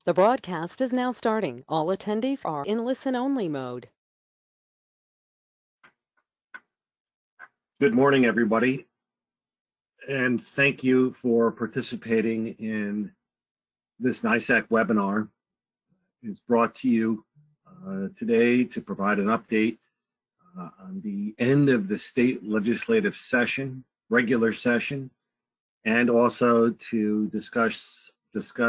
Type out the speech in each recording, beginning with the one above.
The broadcast is now starting. All attendees are in listen-only mode. Good morning, everybody, and thank you for participating in this NYSAC webinar. It's brought to you today to provide an update on the end of the state legislative session, regular session, and also to discuss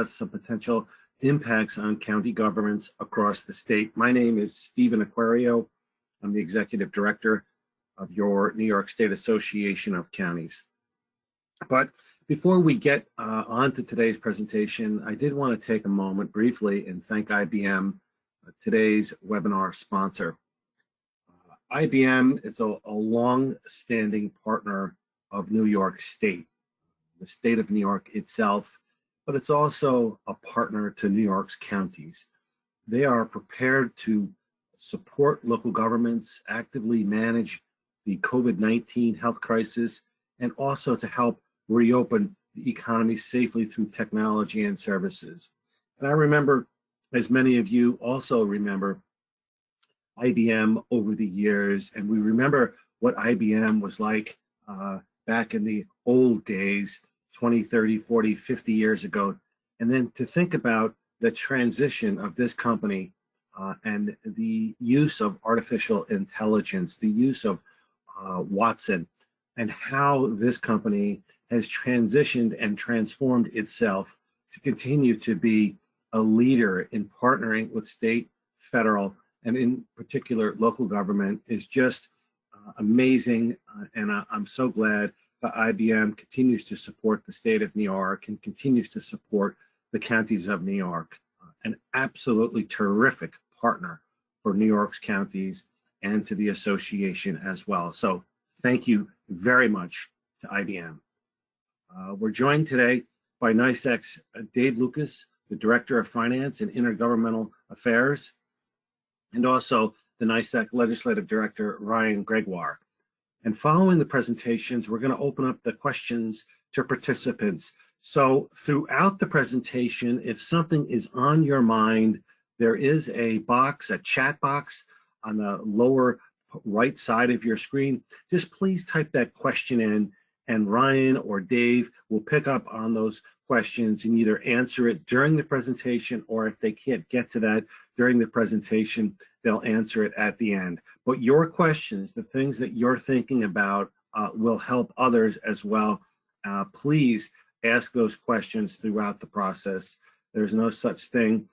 some potential impacts on county governments across the state. My name is Stephen Aquario. I'm the Executive Director of your New York State Association of Counties. But before we get on to today's presentation, I did want to take a moment briefly and thank IBM, today's webinar sponsor. IBM is a long-standing partner of New York State, the state of New York itself, but it's also a partner to New York's counties. They are prepared to support local governments, actively manage the COVID-19 health crisis, and also to help reopen the economy safely through technology and services. And I remember, as many of you also remember, IBM over the years, and we remember what IBM was like back in the old days, 20, 30, 40, 50 years ago. And then to think about the transition of this company and the use of artificial intelligence, the use of Watson, and how this company has transitioned and transformed itself to continue to be a leader in partnering with state, federal, and in particular local government is just amazing. And I'm so glad that IBM continues to support the state of New York and continues to support the counties of New York. An absolutely terrific partner for New York's counties and to the association as well. So thank you very much to IBM. We're joined today by NYSAC's Dave Lucas, the Director of Finance and Intergovernmental Affairs, and also the NYSAC Legislative Director, Ryan Gregoire. And following the presentations, we're going to open up the questions to participants. So throughout the presentation, if something is on your mind, there is a box, a chat box on the lower right side of your screen. Just please type that question in, and Ryan or Dave will pick up on those questions and either answer it during the presentation, or if they can't get to that during the presentation, they'll answer it at the end. But your questions, the things that you're thinking about, will help others as well. Please ask those questions throughout the process. There's no such thing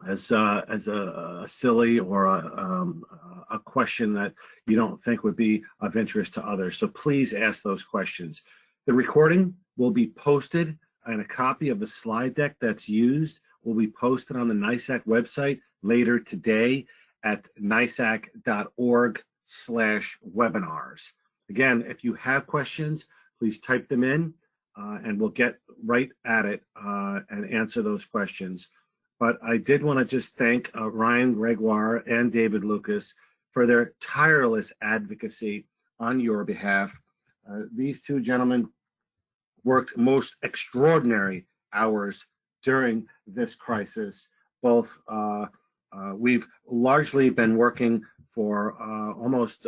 as a silly or a question that you don't think would be of interest to others. So please ask those questions. The recording will be posted, and a copy of the slide deck that's used will be posted on the NYSAC website later today at nysac.org/webinars. Again, if you have questions, please type them in and we'll get right at it and answer those questions. But I did want to just thank Ryan Gregoire and David Lucas for their tireless advocacy on your behalf. These two gentlemen worked most extraordinary hours during this crisis. Both we've largely been working for almost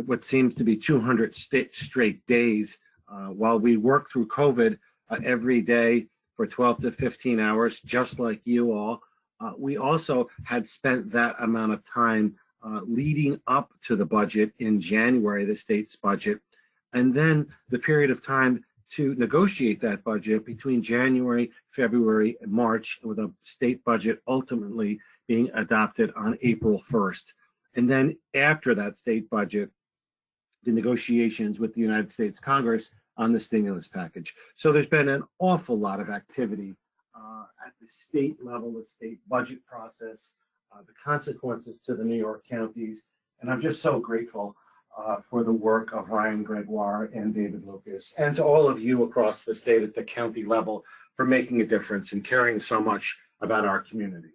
what seems to be 200 straight days while we work through COVID every day for 12 to 15 hours, just like you all. We also had spent that amount of time leading up to the budget in January, the state's budget, and then the period of time to negotiate that budget between January, February, and March, with a state budget ultimately being adopted on April 1st. And then after that state budget, the negotiations with the United States Congress on the stimulus package. So there's been an awful lot of activity at the state level, the state budget process, the consequences to the New York counties. And I'm just so grateful for the work of Ryan Gregoire and David Lucas, and to all of you across the state at the county level for making a difference and caring so much about our communities.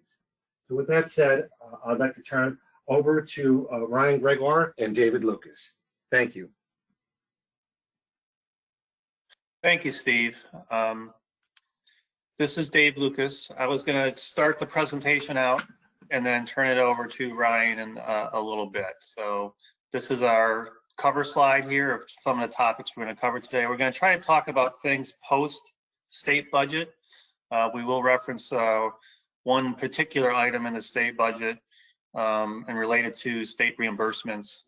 So with that said, I'd like to turn over to Ryan Gregoire and David Lucas. Thank you. Thank you, Steve. This is Dave Lucas. I was going to start the presentation out and then turn it over to Ryan in a little bit. So this is our cover slide here of some of the topics we're going to cover today. We're going to try to talk about things post state budget. We will reference one particular item in the state budget and related to state reimbursements.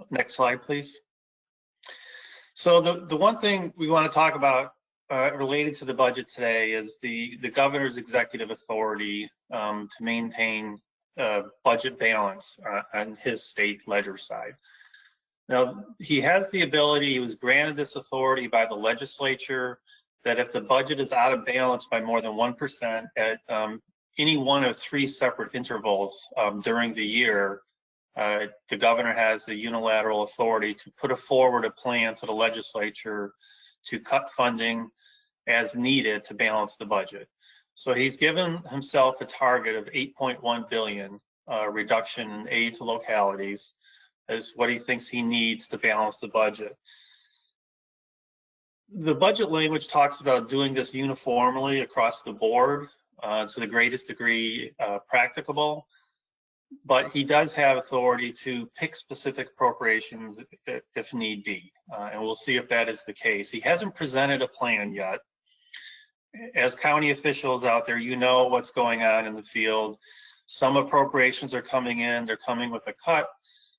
Next slide, please. So the one thing we want to talk about related to the budget today is the governor's executive authority to maintain budget balance on his state ledger side. Now, he has the ability, he was granted this authority by the legislature, that if the budget is out of balance by more than 1% at any one of 3 separate intervals during the year, the governor has the unilateral authority to put forward a plan to the legislature to cut funding as needed to balance the budget. So he's given himself a target of $8.1 billion reduction in aid to localities is what he thinks he needs to balance the budget. The budget language talks about doing this uniformly across the board to the greatest degree practicable, but he does have authority to pick specific appropriations if need be, and we'll see if that is the case. He hasn't presented a plan yet. As county officials out there, you know what's going on in the field. Some appropriations are coming in, they're coming with a cut.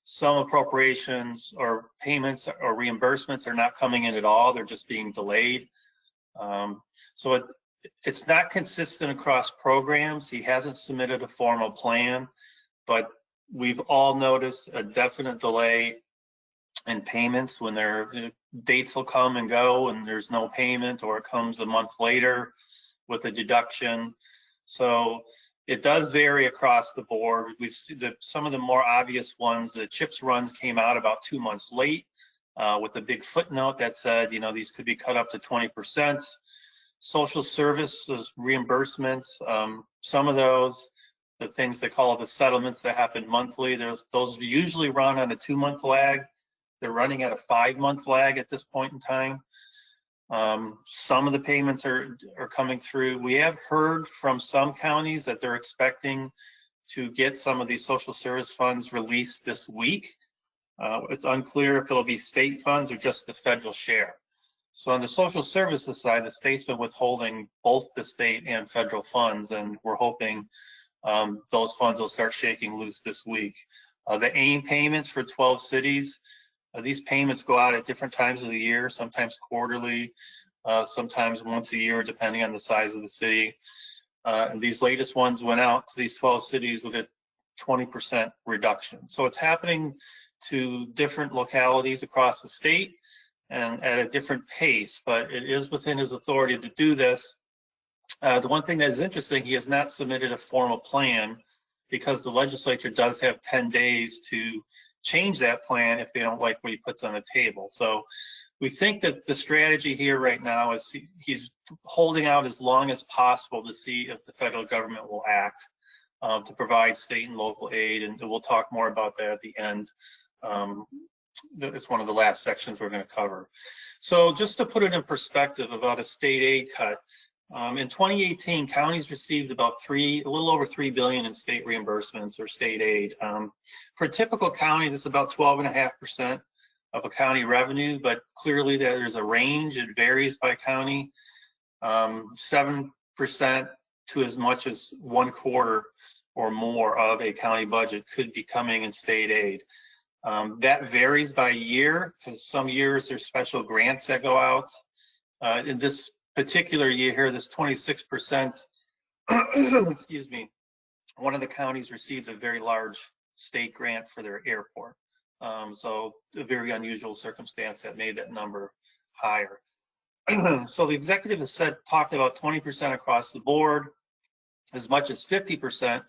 Some appropriations or payments or reimbursements are not coming in at all, they're just being delayed. So it's not consistent across programs. He hasn't submitted a formal plan, but we've all noticed a definite delay in payments when their dates will come and go and there's no payment, or it comes a month later with a deduction. So it does vary across the board. We've seen some of the more obvious ones, the CHIPS runs came out about 2 months late with a big footnote that said, you know, these could be cut up to 20%. Social services reimbursements, some of those, the things they call the settlements that happen monthly, those usually run on a 2-month lag. They're running at a 5-month lag at this point in time. Some of the payments are coming through. We have heard from some counties that they're expecting to get some of these social service funds released this week. It's unclear if it'll be state funds or just the federal share. So on the social services side, the state's been withholding both the state and federal funds, and we're hoping those funds will start shaking loose this week. The AIM payments for 12 cities, these payments go out at different times of the year, sometimes quarterly, sometimes once a year, depending on the size of the city. And these latest ones went out to these 12 cities with a 20% reduction. So it's happening to different localities across the state and at a different pace, but it is within his authority to do this. The one thing that is interesting, he has not submitted a formal plan because the legislature does have 10 days to change that plan if they don't like what he puts on the table. So we think that the strategy here right now is he's holding out as long as possible to see if the federal government will act to provide state and local aid, and we'll talk more about that at the end. It's one of the last sections we're going to cover. So just to put it in perspective about a state aid cut, in 2018, counties received about a little over $3 billion in state reimbursements or state aid. For a typical county, that's about 12.5% of a county revenue, but clearly there's a range. It varies by county. 7% to as much as 1/4 or more of a county budget could be coming in state aid. That varies by year because some years there's special grants that go out. In this particular year here, this 26%, excuse me, one of the counties received a very large state grant for their airport. So a very unusual circumstance that made that number higher. So the executive has talked about 20% across the board, as much as 50%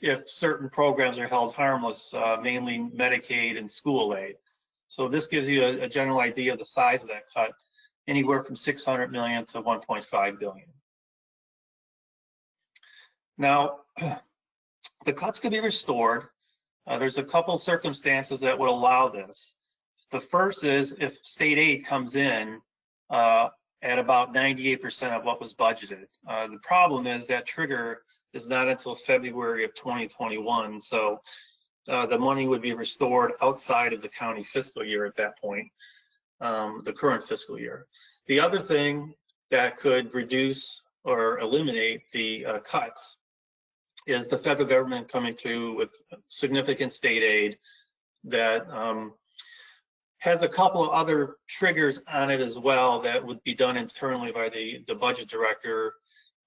if certain programs are held harmless, mainly Medicaid and school aid. So this gives you a general idea of the size of that cut, anywhere from $600 million to $1.5 billion. Now, the cuts could be restored. There's a couple circumstances that would allow this. The first is if state aid comes in at about 98% of what was budgeted. The problem is that trigger is not until February of 2021, so the money would be restored outside of the county fiscal year at that point, the current fiscal year. The other thing that could reduce or eliminate the cuts is the federal government coming through with significant state aid that has a couple of other triggers on it as well that would be done internally by the budget director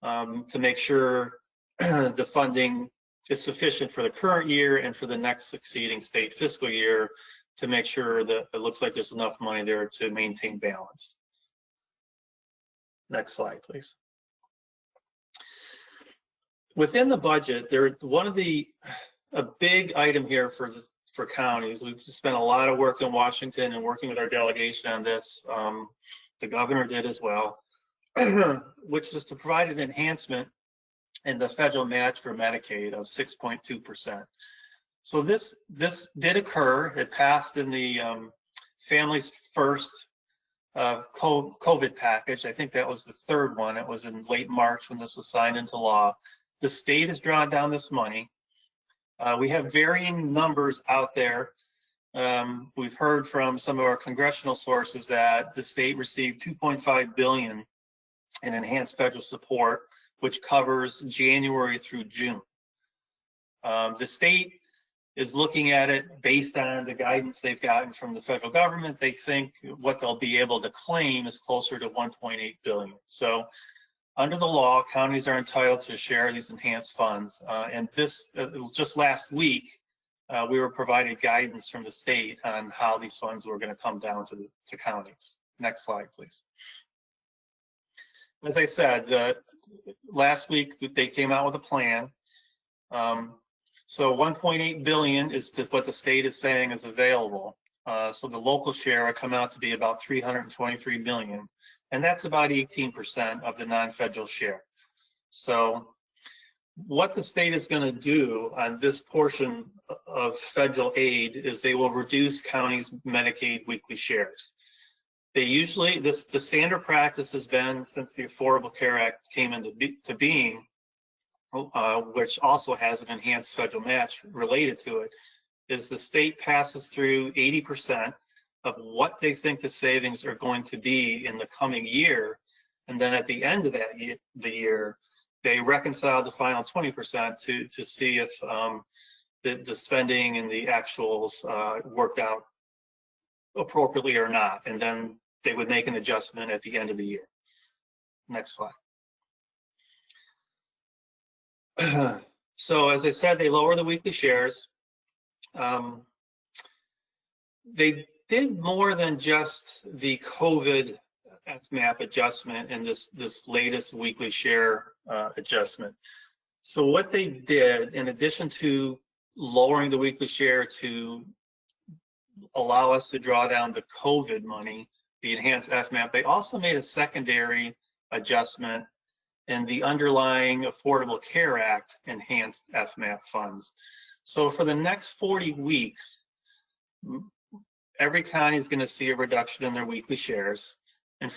to make sure the funding is sufficient for the current year and for the next succeeding state fiscal year to make sure that it looks like there's enough money there to maintain balance. Next slide, please. Within the budget, a big item here for counties. We've spent a lot of work in Washington and working with our delegation on this. The governor did as well, which was to provide an enhancement in the federal match for Medicaid of 6.2%. So this did occur. It passed in the Families First COVID package. I think that was the third one. It was in late March when this was signed into law. The state has drawn down this money. We have varying numbers out there. We've heard from some of our congressional sources that the state received $2.5 billion in enhanced federal support, which covers January through June. The state is looking at it based on the guidance they've gotten from the federal government. They think what they'll be able to claim is closer to $1.8 billion. So under the law, counties are entitled to share these enhanced funds. And this, just last week, we were provided guidance from the state on how these funds were going to come down to counties. Next slide, please. As I said, last week they came out with a plan. So 1.8 billion is what the state is saying is available. So the local share will come out to be about 323 million, and that's about 18% of the non-federal share. So what the state is going to do on this portion of federal aid is they will reduce counties' Medicaid weekly shares. They usually, the standard practice has been since the Affordable Care Act came into being, which also has an enhanced federal match related to it, is the state passes through 80% of what they think the savings are going to be in the coming year, and then at the end of that the year, they reconcile the final 20% to see if the spending and the actuals worked out appropriately or not, and then they would make an adjustment at the end of the year. Next slide. So as I said, they lower the weekly shares. They did more than just the COVID FMAP adjustment and this latest weekly share adjustment. So what they did, in addition to lowering the weekly share to allow us to draw down the COVID money, the enhanced FMAP, they also made a secondary adjustment in the underlying Affordable Care Act enhanced FMAP funds. So for the next 40 weeks, every county is going to see a reduction in their weekly shares. And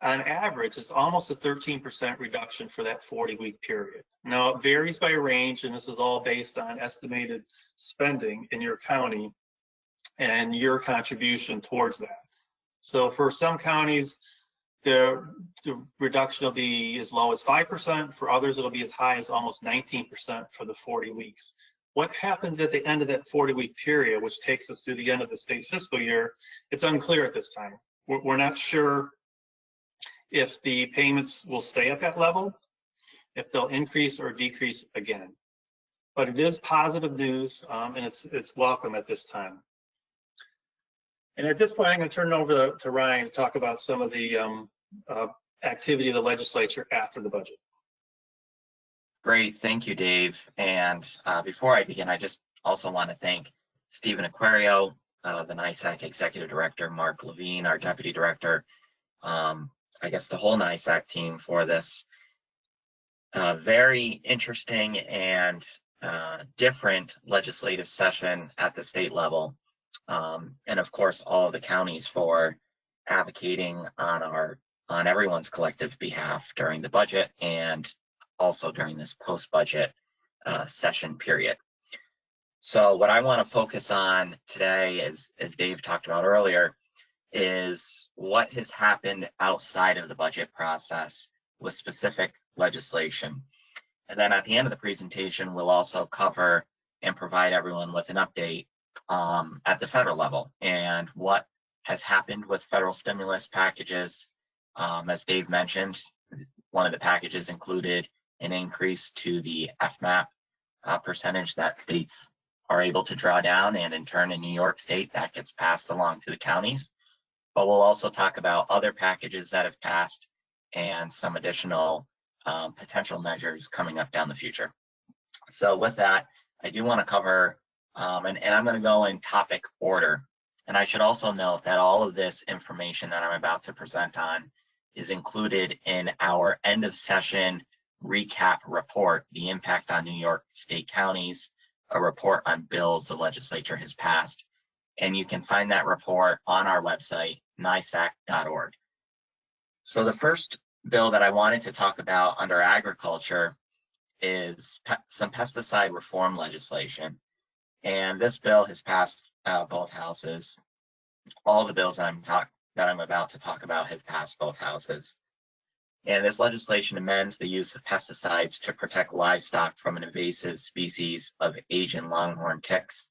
on average, it's almost a 13% reduction for that 40-week period. Now, it varies by range, and this is all based on estimated spending in your county and your contribution towards that. So for some counties, the reduction will be as low as 5%. For others, it'll be as high as almost 19% for the 40 weeks. What happens at the end of that 40-week period, which takes us through the end of the state fiscal year, it's unclear at this time. We're not sure if the payments will stay at that level, if they'll increase or decrease again. But it is positive news, and it's welcome at this time. And at this point, I'm going to turn it over to Ryan to talk about some of the activity of the legislature after the budget. Great, thank you, Dave. And before I begin, I just also want to thank Stephen Aquario, the NYSAC Executive Director, Mark Levine, our Deputy Director, I guess the whole NYSAC team for this very interesting and different legislative session at the state level. And of course, all of the counties for advocating on our on everyone's collective behalf during the budget and also during this post-budget session period. So what I want to focus on today, as Dave talked about earlier, is what has happened outside of the budget process with specific legislation. And then at the end of the presentation, we'll also cover and provide everyone with an update at the federal level and what has happened with federal stimulus packages. As Dave mentioned, one of the packages included an increase to the FMAP percentage that states are able to draw down, and in turn in New York State that gets passed along to the counties. But we'll also talk about other packages that have passed and some additional potential measures coming up down the future. So with that, I do want to cover, and I'm going to go in topic order. And I should also note that all of this information that I'm about to present on is included in our end of session recap report, the impact on New York State counties, a report on bills the legislature has passed. And you can find that report on our website, NYSAC.org. So the first bill that I wanted to talk about under agriculture is some pesticide reform legislation. And this bill has passed both houses. All the bills that I'm about to talk about have passed both houses. And this legislation amends the use of pesticides to protect livestock from an invasive species of Asian longhorn ticks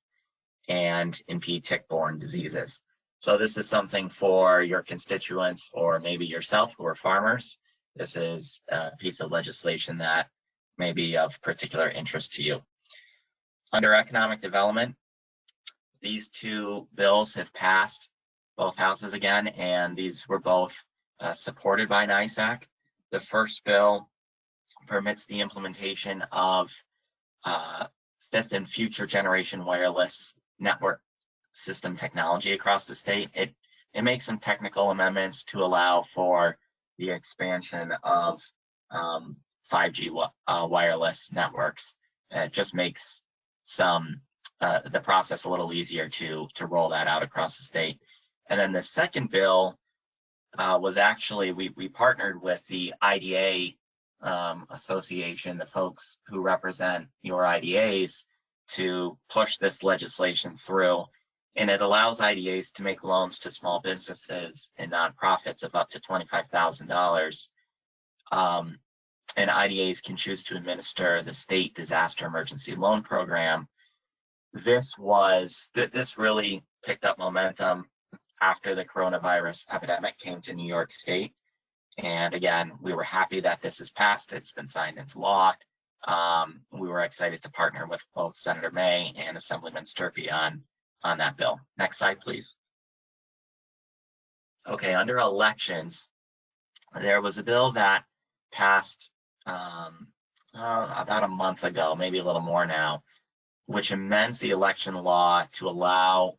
and impede tick-borne diseases. So this is something for your constituents or maybe yourself who are farmers. This is a piece of legislation that may be of particular interest to you. Under economic development, these two bills have passed both houses again, and these were both supported by NYSAC. The first bill permits the implementation of fifth and future generation wireless network system technology across the state. It makes some technical amendments to allow for the expansion of 5G wireless networks. It just makes the process a little easier to roll that out across the state. And then the second bill was actually, we partnered with the IDA association, the folks who represent your IDAs, to push this legislation through. And it allows IDAs to make loans to small businesses and nonprofits of up to $25,000. And IDAs can choose to administer the state disaster emergency loan program. This really picked up momentum after the coronavirus epidemic came to New York State. And again, we were happy that this is passed. It's been signed into law. We were excited to partner with both Senator May and Assemblyman Sturpey on that bill. Next slide, please. Okay, under elections, there was a bill that passed about a month ago, maybe a little more now, which amends the election law to allow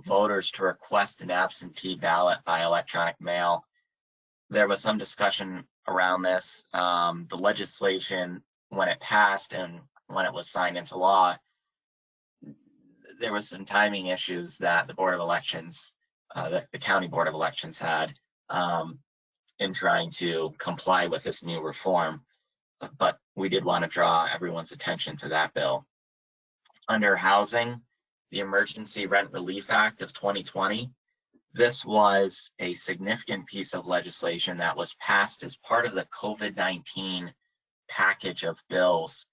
voters to request an absentee ballot by electronic mail. There was some discussion around this. The legislation, when it passed and when it was signed into law, there was some timing issues that the Board of Elections, the County Board of Elections had in trying to comply with this new reform. But we did want to draw everyone's attention to that bill. Under housing, the Emergency Rent Relief Act of 2020, this was a significant piece of legislation that was passed as part of the COVID-19 package of bills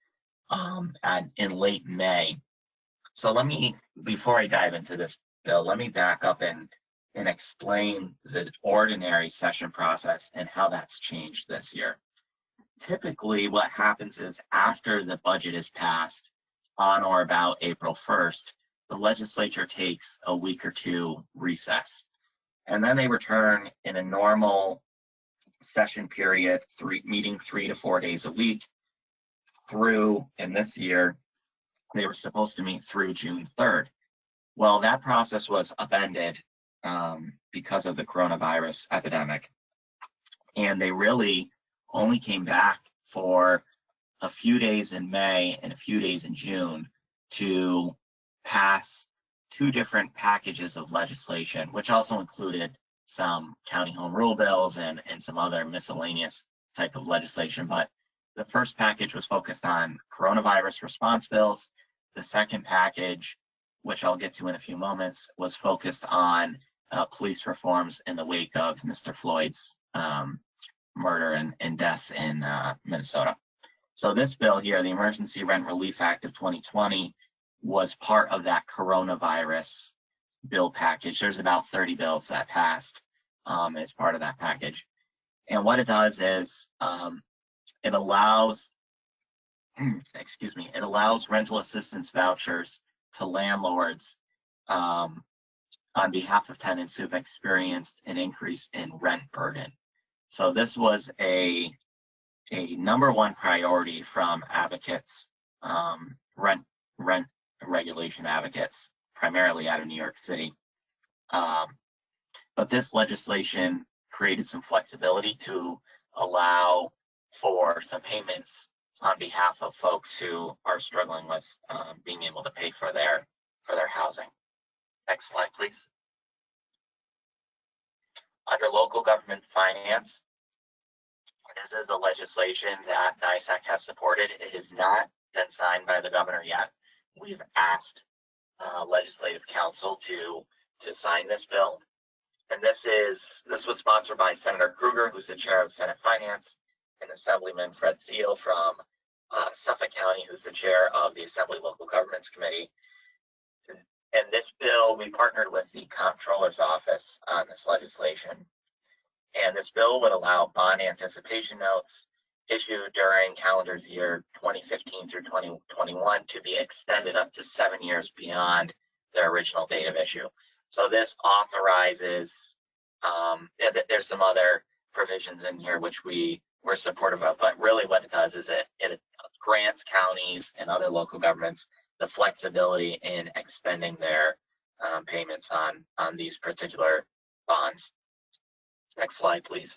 in late May. So before I dive into this bill, let me back up and explain the ordinary session process and how that's changed this year. Typically, what happens is after the budget is passed on or about April 1st, the legislature takes a week or two recess. And then they return in a normal session period, meeting 3 to 4 days a week through, in this year, they were supposed to meet through June 3rd. Well, that process was upended because of the coronavirus epidemic. And they really only came back for a few days in May and a few days in June to pass two different packages of legislation, which also included some county home rule bills and some other miscellaneous type of legislation. But the first package was focused on coronavirus response bills. The second package, which I'll get to in a few moments, was focused on police reforms in the wake of Mr. Floyd's murder and death in Minnesota. So this bill here, the Emergency Rent Relief Act of 2020, was part of that coronavirus bill package. There's about 30 bills that passed as part of that package. And what it does is it allows, it allows rental assistance vouchers to landlords on behalf of tenants who've experienced an increase in rent burden. So this was a number one priority from advocates, rent regulation advocates, primarily out of New York City. But this legislation created some flexibility to allow for some payments on behalf of folks who are struggling with being able to pay for their housing. Next slide, please. Under local government finance, this is a legislation that NYSAC has supported. It has not been signed by the governor yet. We've asked legislative council to sign this bill. And this was sponsored by Senator Kruger, who's the chair of Senate Finance, and Assemblyman Fred Thiel from Suffolk County, who's the chair of the Assembly Local Governments Committee. And this bill, we partnered with the Comptroller's Office on this legislation. And this bill would allow bond anticipation notes issued during calendar year 2015 through 2021 to be extended up to 7 years beyond their original date of issue. So this authorizes, there's some other provisions in here which we're supportive of, but really what it does is it grants counties and other local governments the flexibility in extending their payments on these particular bonds. Next slide, please.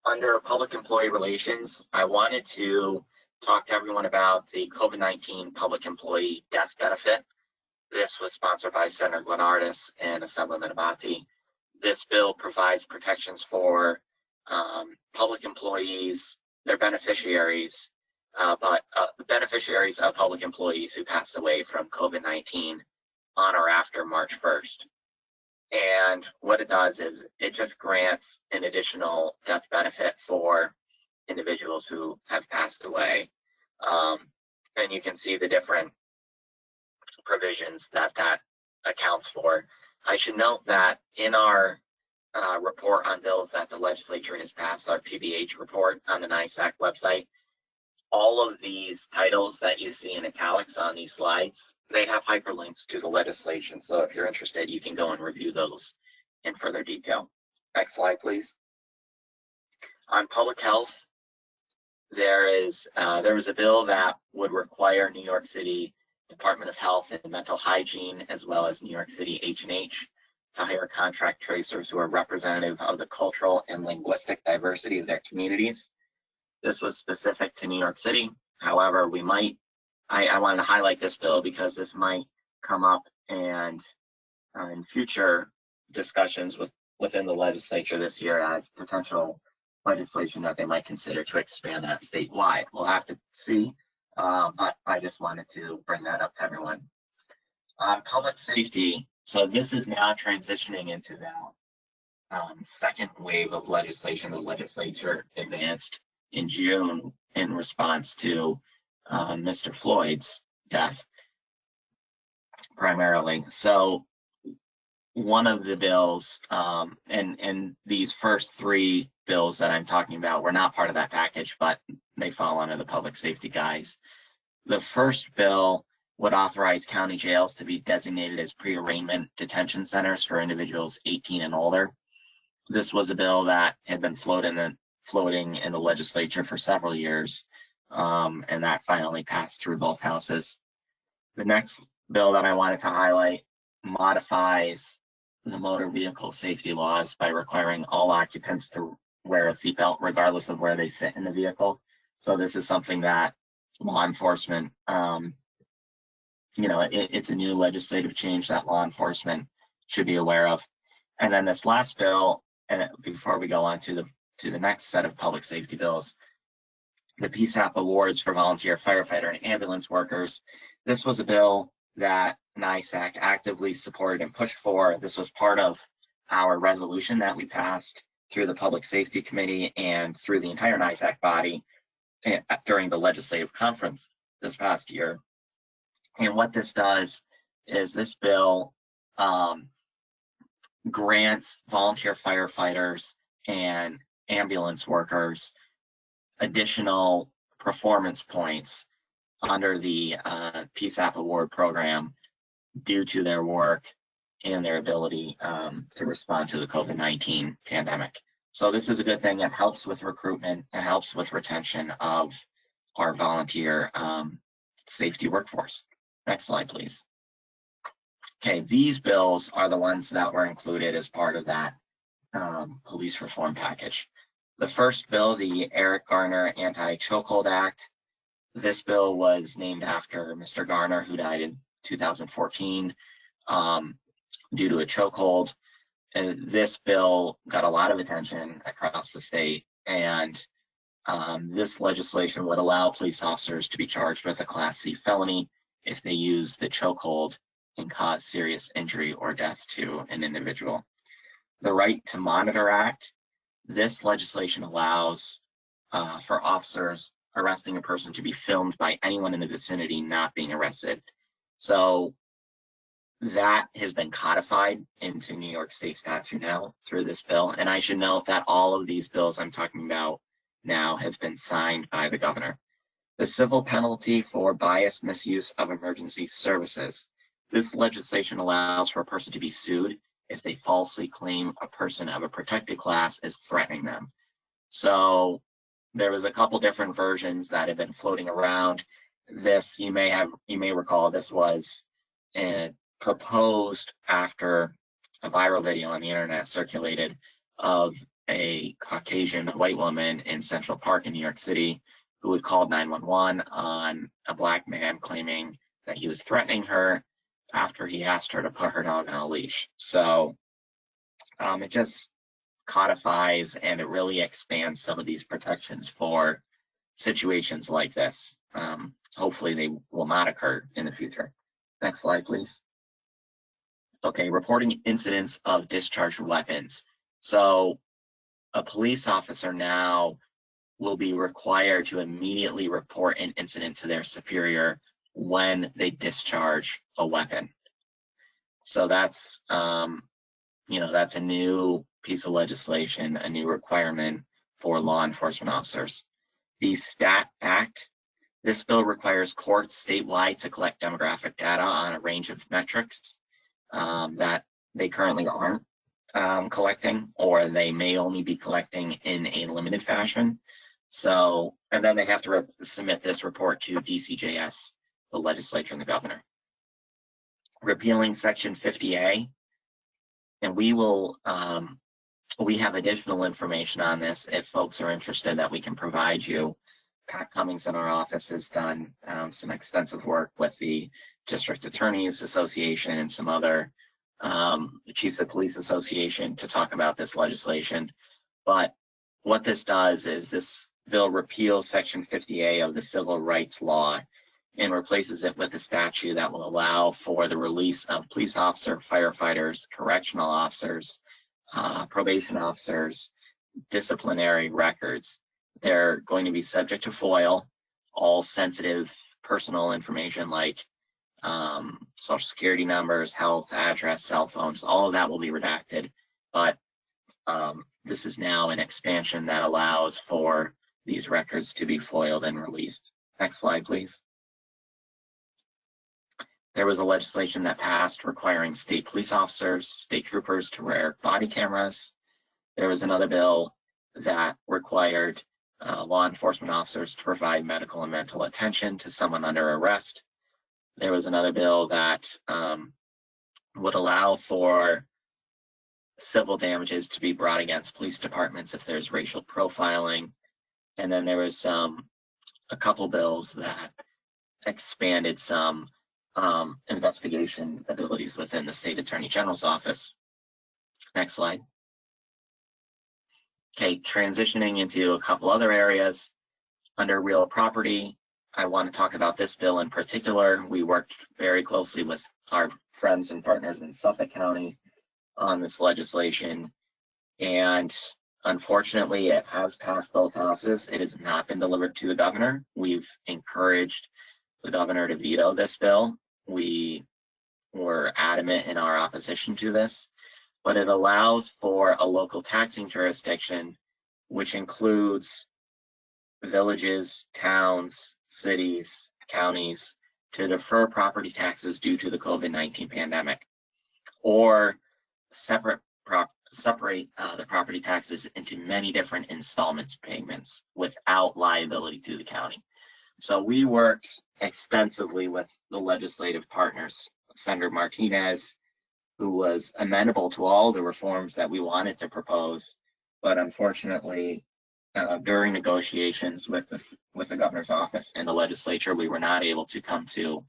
Under public employee relations, I wanted to talk to everyone about the COVID-19 public employee death benefit. This was sponsored by Senator Glenardis and Assemblyman Abati. This bill provides protections for public employees, their beneficiaries, but beneficiaries of public employees who passed away from COVID-19 on or after March 1st. And what it does is it just grants an additional death benefit for individuals who have passed away. And you can see the different provisions that accounts for. I should note that in our report on bills that the legislature has passed, our PBH report on the NYSAC website, all of these titles that you see in italics on these slides, they have hyperlinks to the legislation. So if you're interested, you can go and review those in further detail. Next slide, please. On public health, there was a bill that would require New York City Department of Health and Mental Hygiene, as well as New York City H&H, to hire contract tracers who are representative of the cultural and linguistic diversity of their communities. This was specific to New York City. However, I wanted to highlight this bill because this might come up and in future discussions within the legislature this year as potential legislation that they might consider to expand that statewide. We'll have to see, but I just wanted to bring that up to everyone. On public safety, so this is now transitioning into the second wave of legislation the legislature advanced in June in response to Mr. Floyd's death, primarily. So one of the bills, and these first three bills that I'm talking about were not part of that package, but they fall under the public safety guise. The first bill would authorize county jails to be designated as pre-arraignment detention centers for individuals 18 and older. This was a bill that had been floating in the legislature for several years, and that finally passed through both houses. The next bill that I wanted to highlight modifies the motor vehicle safety laws by requiring all occupants to wear a seatbelt regardless of where they sit in the vehicle. So this is something that law enforcement, it's a new legislative change that law enforcement should be aware of. And then this last bill, and before we go on to the next set of public safety bills, the PSAP awards for volunteer firefighter and ambulance workers. This was a bill that NYSAC actively supported and pushed for. This was part of our resolution that we passed through the Public Safety Committee and through the entire NYSAC body during the legislative conference this past year. And what this does is this bill grants volunteer firefighters and ambulance workers additional performance points under the PSAP award program due to their work and their ability to respond to the COVID-19 pandemic. So this is a good thing. It helps with recruitment. It helps with retention of our volunteer safety workforce. Next slide, please. Okay, these bills are the ones that were included as part of that police reform package. The first bill, the Eric Garner Anti-Chokehold Act. This bill was named after Mr. Garner, who died in 2014 due to a chokehold. And this bill got a lot of attention across the state, and this legislation would allow police officers to be charged with a Class C felony if they use the chokehold and cause serious injury or death to an individual. The Right to Monitor Act. This legislation allows for officers arresting a person to be filmed by anyone in the vicinity not being arrested. So that has been codified into New York State statute now through this bill. And I should note that all of these bills I'm talking about now have been signed by the governor. The civil penalty for biased misuse of emergency services. This legislation allows for a person to be sued if they falsely claim a person of a protected class is threatening them. So there was a couple different versions that have been floating around. This, you may recall, this was proposed after a viral video on the internet circulated of a Caucasian white woman in Central Park in New York City who had called 911 on a black man claiming that he was threatening her after he asked her to put her dog on a leash. So it just codifies and it really expands some of these protections for situations like this. Hopefully they will not occur in the future. Next slide, please. Okay, reporting incidents of discharged weapons. So a police officer now will be required to immediately report an incident to their superior when they discharge a weapon. So that's, that's a new piece of legislation, a new requirement for law enforcement officers. The STAT Act. This bill requires courts statewide to collect demographic data on a range of metrics that they currently aren't collecting, or they may only be collecting in a limited fashion. So, and then they have to submit this report to DCJS, the legislature and the governor. Repealing Section 50A, and we have additional information on this if folks are interested that we can provide you. Pat Cummings in our office has done some extensive work with the District Attorneys Association and some other Chiefs of Police Association to talk about this legislation. But what this does is this bill repeals Section 50A of the Civil Rights Law and replaces it with a statute that will allow for the release of police officers, firefighters, correctional officers, probation officers, disciplinary records. They're going to be subject to FOIL. All sensitive personal information like social security numbers, health, address, cell phones, all of that will be redacted. But this is now an expansion that allows for these records to be FOILed and released. Next slide, please. There was a legislation that passed requiring state police officers, state troopers to wear body cameras. There was another bill that required law enforcement officers to provide medical and mental attention to someone under arrest. There was another bill that would allow for civil damages to be brought against police departments if there's racial profiling. And then there was a couple bills that expanded some investigation abilities within the State Attorney General's office. Next slide. Okay, transitioning into a couple other areas. Under real property, I want to talk about this bill in particular. We worked very closely with our friends and partners in Suffolk County on this legislation, and unfortunately it has passed both houses. It has not been delivered to the governor. We've encouraged the governor to veto this bill. We were adamant in our opposition to this, but it allows for a local taxing jurisdiction, which includes villages, towns, cities, counties, to defer property taxes due to the COVID-19 pandemic, or separate the property taxes into many different installments payments without liability to the county. So we worked extensively with the legislative partners, Senator Martinez, who was amenable to all the reforms that we wanted to propose, but unfortunately, during negotiations with the governor's office and the legislature, we were not able to come to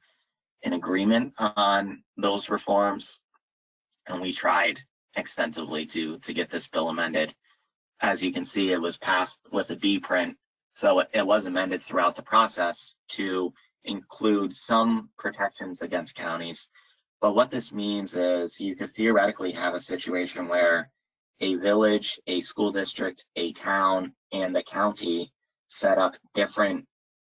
an agreement on those reforms, and we tried extensively to get this bill amended. As you can see, it was passed with a B print, so it was amended throughout the process to include some protections against counties. But what this means is you could theoretically have a situation where a village, a school district, a town, and the county set up different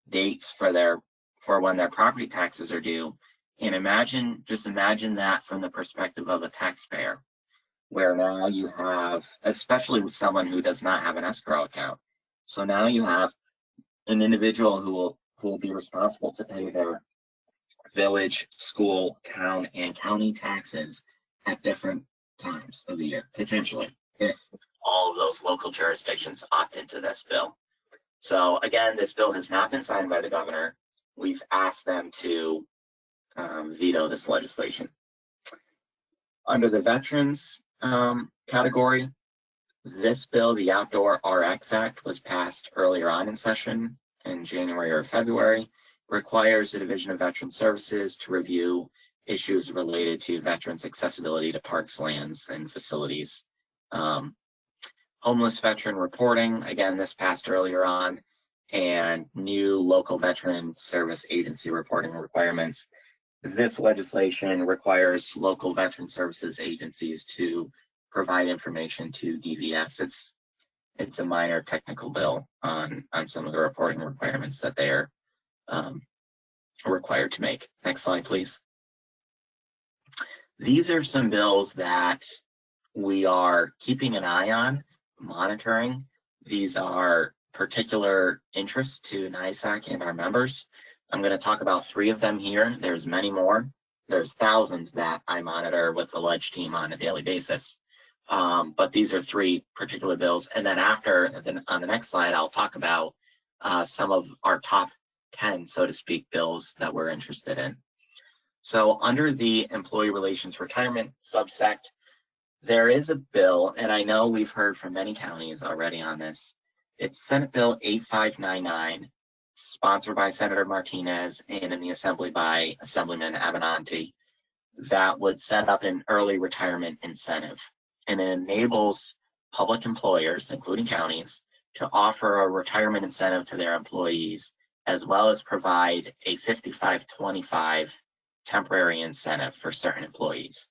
dates for when their property taxes are due. And just imagine that from the perspective of a taxpayer, where now you have, especially with someone who does not have an escrow account. So now you have an individual who will be responsible to pay their village, school, town, and county taxes at different times of the year, potentially, if all of those local jurisdictions opt into this bill. So again, this bill has not been signed by the governor. We've asked them to veto this legislation. Under the veterans category, this bill, the Outdoor RX Act, was passed earlier on in session in January or February, requires the Division of Veteran Services to review issues related to veterans' accessibility to parks, lands, and facilities. Homeless veteran reporting, again, this passed earlier on, and new local veteran service agency reporting requirements. This legislation requires local veteran services agencies to provide information to DVS. It's a minor technical bill on some of the reporting requirements that they are required to make. Next slide, please. These are some bills that we are keeping an eye on, monitoring. These are particular interest to NYSAC and our members. I'm going to talk about 3 of them here. There's many more. There's thousands that I monitor with the Ledge team on a daily basis. But these are 3 particular bills. And then on the next slide, I'll talk about some of our top 10, so to speak, bills that we're interested in. So under the Employee Relations Retirement subsect, there is a bill, and I know we've heard from many counties already on this. It's Senate Bill 8599, sponsored by Senator Martinez and in the Assembly by Assemblyman Abenanti, that would set up an early retirement incentive. And it enables public employers, including counties, to offer a retirement incentive to their employees, as well as provide a 55-25 temporary incentive for certain employees.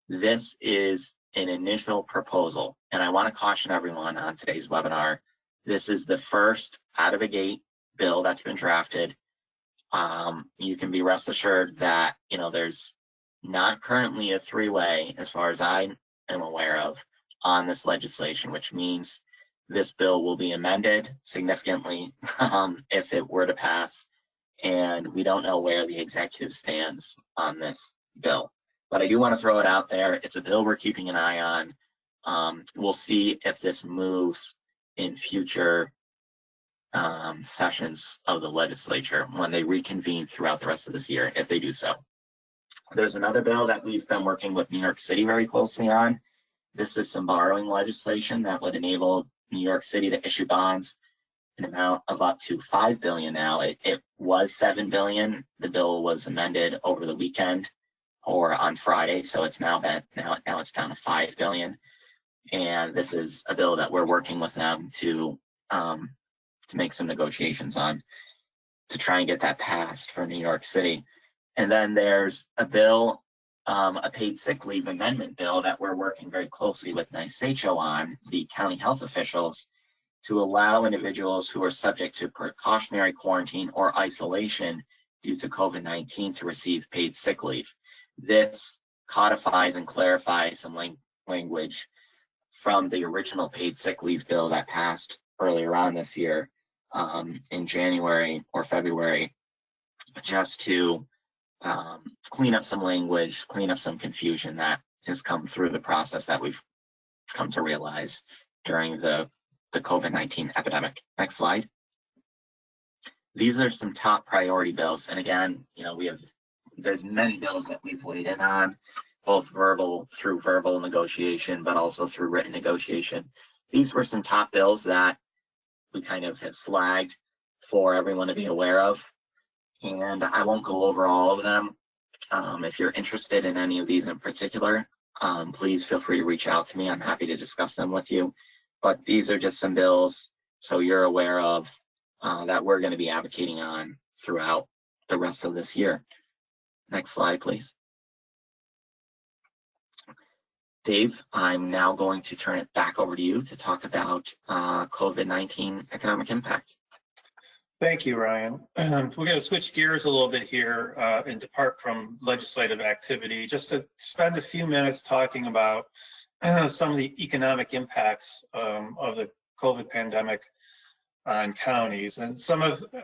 This is an initial proposal, and I want to caution everyone on today's webinar, this is the first out of the gate bill that's been drafted. You can be rest assured that there's not currently a 3-way, as far as I am aware of, on this legislation, which means this bill will be amended significantly if it were to pass, and we don't know where the executive stands on this bill. But I do want to throw it out there. It's a bill we're keeping an eye on. We'll see if this moves in future sessions of the legislature when they reconvene throughout the rest of this year, if they do so. There's another bill that we've been working with New York City very closely on. This is some borrowing legislation that would enable New York City to issue bonds an amount of up to $5 billion now. It was $7 billion. The bill was amended over the weekend or on Friday, so it's now it's down to $5 billion. And this is a bill that we're working with them to make some negotiations on to try and get that passed for New York City. And then there's a bill, a paid sick leave amendment bill that we're working very closely with NYSAC on, the county health officials, to allow individuals who are subject to precautionary quarantine or isolation due to COVID-19 to receive paid sick leave. This codifies and clarifies some language from the original paid sick leave bill that passed earlier on this year in January or February, just to clean up some language, clean up some confusion that has come through the process that we've come to realize during the COVID-19 epidemic. Next slide. These are some top priority bills. And again, you know, there's many bills that we've weighed in on, both through verbal negotiation, but also through written negotiation. These were some top bills that we kind of have flagged for everyone to be aware of. And I won't go over all of them. If you're interested in any of these in particular, please feel free to reach out to me. I'm happy to discuss them with you. But these are just some bills so you're aware of that we're going to be advocating on throughout the rest of this year. Next slide, please. Dave, I'm now going to turn it back over to you to talk about COVID-19 economic impact. Thank you, Ryan. We're going to switch gears a little bit here and depart from legislative activity, just to spend a few minutes talking about some of the economic impacts of the COVID pandemic on counties. And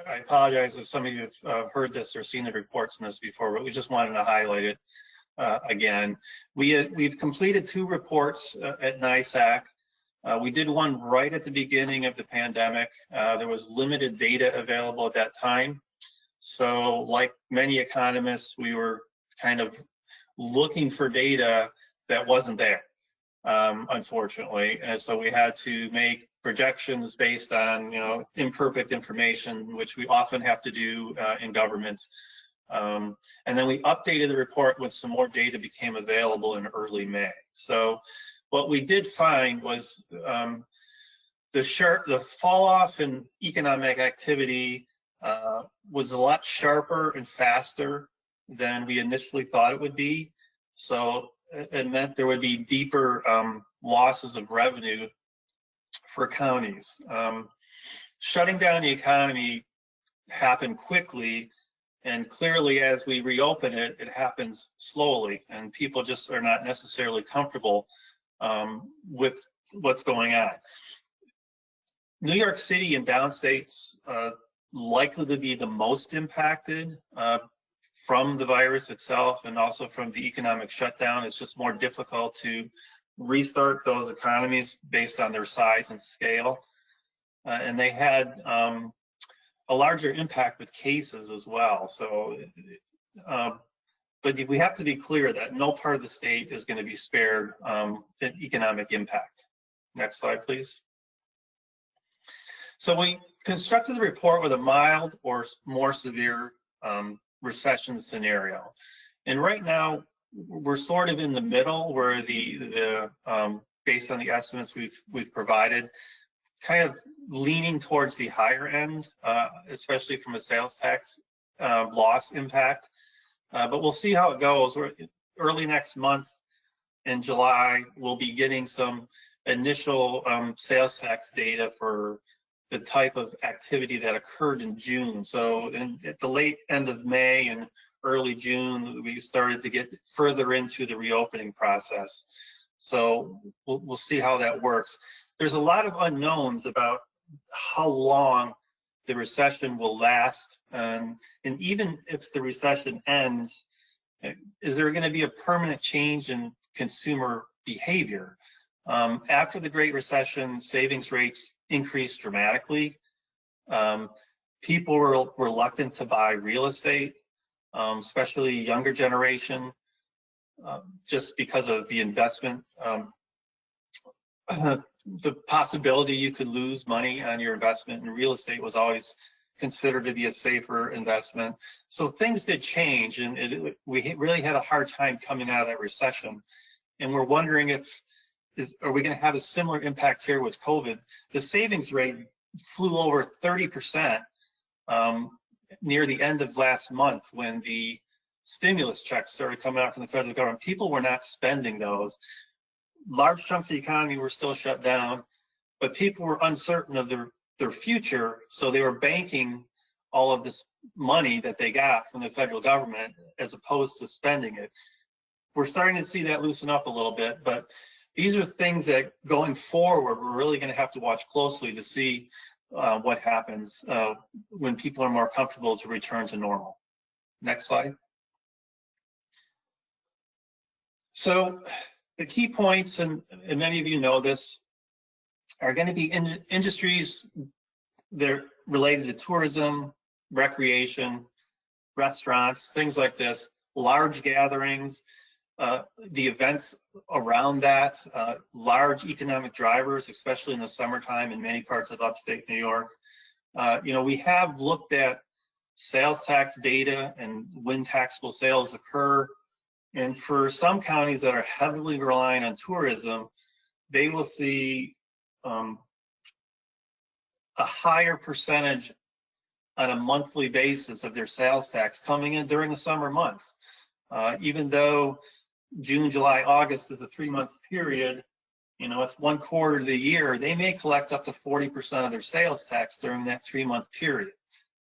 I apologize if some of you have heard this or seen the reports on this before, but we just wanted to highlight it again. We've completed 2 reports at NYSAC. We did one right at the beginning of the pandemic. There was limited data available at that time. So like many economists, we were kind of looking for data that wasn't there, unfortunately. And so we had to make projections based on, you know, imperfect information, which we often have to do in government. And then we updated the report when some more data became available in early May. So what we did find was the fall off in economic activity was a lot sharper and faster than we initially thought it would be. So it meant there would be deeper losses of revenue for counties. Shutting down the economy happened quickly, and clearly as we reopen it, it happens slowly, and people just are not necessarily comfortable with what's going on. New York City and downstates likely to be the most impacted from the virus itself and also from the economic shutdown. It's just more difficult to restart those economies based on their size and scale. And they had a larger impact with cases as well. So, but we have to be clear that no part of the state is going to be spared an economic impact. Next slide, please. So we constructed the report with a mild or more severe recession scenario. And right now, we're sort of in the middle where based on the estimates we've provided, kind of leaning towards the higher end, especially from a sales tax loss impact. But we'll see how it goes. Early next month in July, we'll be getting some initial sales tax data for the type of activity that occurred in June. So at the late end of May and early June, we started to get further into the reopening process. So we'll see how that works. There's a lot of unknowns about how long the recession will last. And even if the recession ends, is there going to be a permanent change in consumer behavior? After the Great Recession, savings rates increased dramatically. People were reluctant to buy real estate, especially younger generation, just because of the investment. The possibility you could lose money on your investment in real estate was always considered to be a safer investment. So things did change, and we really had a hard time coming out of that recession. And we're wondering if are we going to have a similar impact here with COVID? The savings rate flew over 30% near the end of last month when the stimulus checks started coming out from the federal government. People were not spending those. Large chunks of the economy were still shut down, but people were uncertain of their future, so they were banking all of this money that they got from the federal government as opposed to spending it. We're starting to see that loosen up a little bit, but these are things that going forward, we're really going to have to watch closely to see what happens when people are more comfortable to return to normal. Next slide. So the key points, and many of you know this, are going to be industries that are related to tourism, recreation, restaurants, things like this, large gatherings, the events around that, large economic drivers, especially in the summertime in many parts of upstate New York. We have looked at sales tax data and when taxable sales occur. And for some counties that are heavily relying on tourism, they will see a higher percentage on a monthly basis of their sales tax coming in during the summer months. Even though June, July, August is a 3-month period, it's 1/4 of the year, they may collect up to 40% of their sales tax during that 3-month period.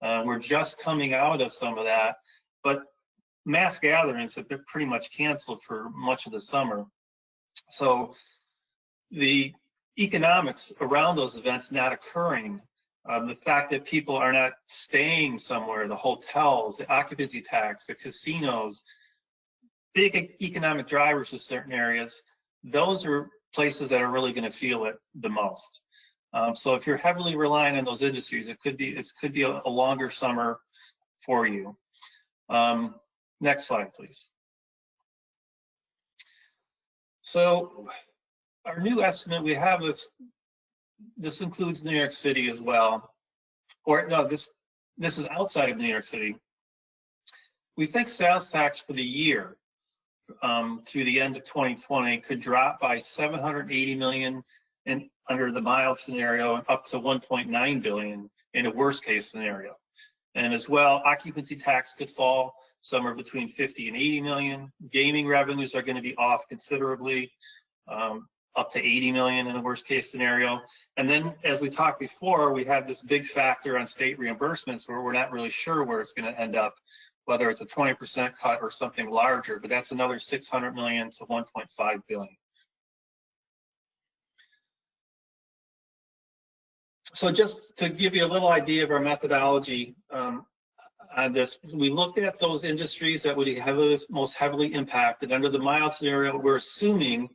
We're just coming out of some of that, but mass gatherings have been pretty much canceled for much of the summer. So the economics around those events not occurring, the fact that people are not staying somewhere, the hotels, the occupancy tax, the casinos, big economic drivers of certain areas, those are places that are really going to feel it the most. So if you're heavily relying on those industries, it could be a longer summer for you. Next slide, please. So our new estimate, we have this includes New York City as well, or no, this is outside of New York City. We think sales tax for the year through the end of 2020 could drop by $780 million under the mild scenario and up to $1.9 billion in a worst case scenario. And as well, occupancy tax could fall somewhere between 50 and 80 million. Gaming revenues are going to be off considerably, up to 80 million in the worst case scenario. And then, as we talked before, we have this big factor on state reimbursements where we're not really sure where it's going to end up, whether it's a 20% cut or something larger, but that's another 600 million to 1.5 billion. So just to give you a little idea of our methodology on this, we looked at those industries that would be most heavily impacted. Under the mild scenario, we're assuming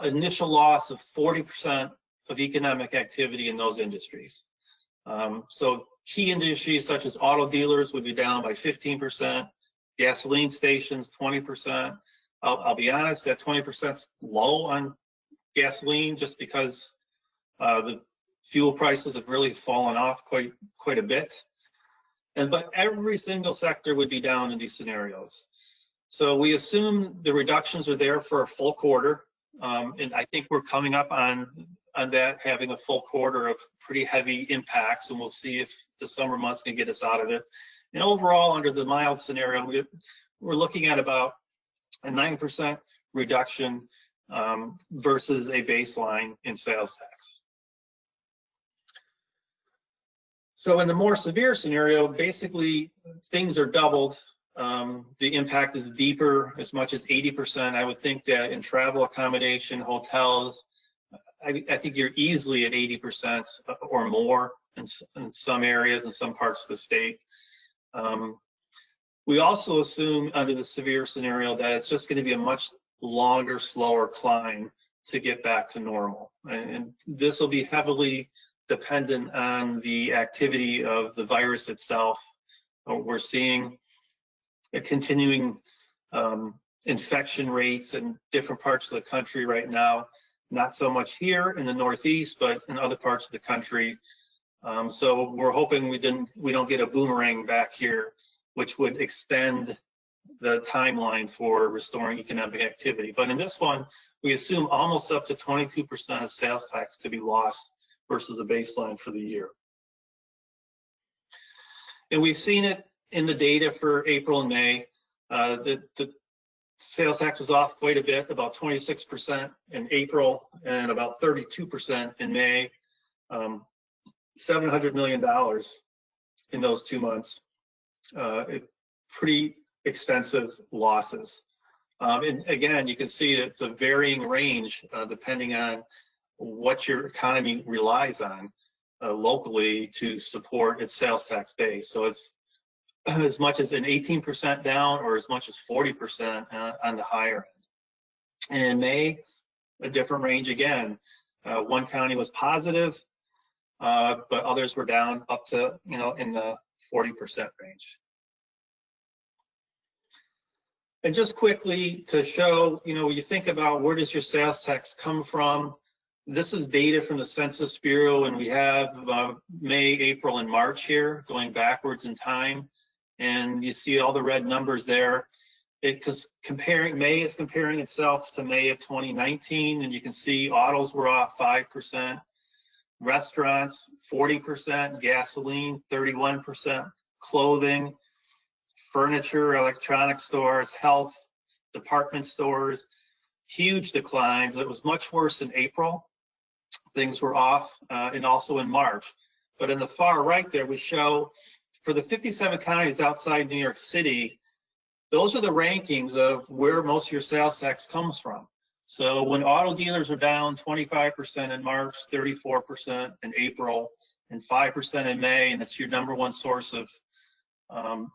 initial loss of 40% of economic activity in those industries. So key industries such as auto dealers would be down by 15%, gasoline stations 20%. I'll be honest, that 20% is low on gasoline just because the fuel prices have really fallen off quite a bit. But every single sector would be down in these scenarios. So we assume the reductions are there for a full quarter. And I think we're coming up on that, having a full quarter of pretty heavy impacts, and we'll see if the summer months can get us out of it. And overall, under the mild scenario, we're looking at about a 9% reduction versus a baseline in sales tax. So in the more severe scenario, basically things are doubled. The impact is deeper, as much as 80%. I would think that in travel accommodation, hotels, I think you're easily at 80% or more in some areas, in some parts of the state. We also assume under the severe scenario that it's just going to be a much longer, slower climb to get back to normal. And this will be heavily dependent on the activity of the virus itself. We're seeing a continuing infection rates in different parts of the country right now. Not so much here in the Northeast, but in other parts of the country. So we're hoping we don't get a boomerang back here, which would extend the timeline for restoring economic activity. But in this one, we assume almost up to 22% of sales tax could be lost versus the baseline for the year. And we've seen it in the data for April and May. The sales tax was off quite a bit, about 26% in April and about 32% in May. $700 million in those 2 months. Pretty extensive losses. And again, you can see it's a varying range depending on what your economy relies on locally to support its sales tax base. So it's as much as an 18% down or as much as 40% on the higher end. And in May, a different range again. One county was positive, but others were down up to, in the 40% range. And just quickly to show, you think about where does your sales tax come from? This is data from the Census Bureau, and we have May, April, and March here, going backwards in time. And you see all the red numbers there. Because May is comparing itself to May of 2019, and you can see autos were off 5%, restaurants 40%, gasoline 31%, clothing, furniture, electronic stores, health, department stores, huge declines. It was much worse in April. Things were off, and also in March. But in the far right there, we show for the 57 counties outside New York City, those are the rankings of where most of your sales tax comes from. So when auto dealers are down 25% in March, 34% in April, and 5% in May, and it's your #1 source of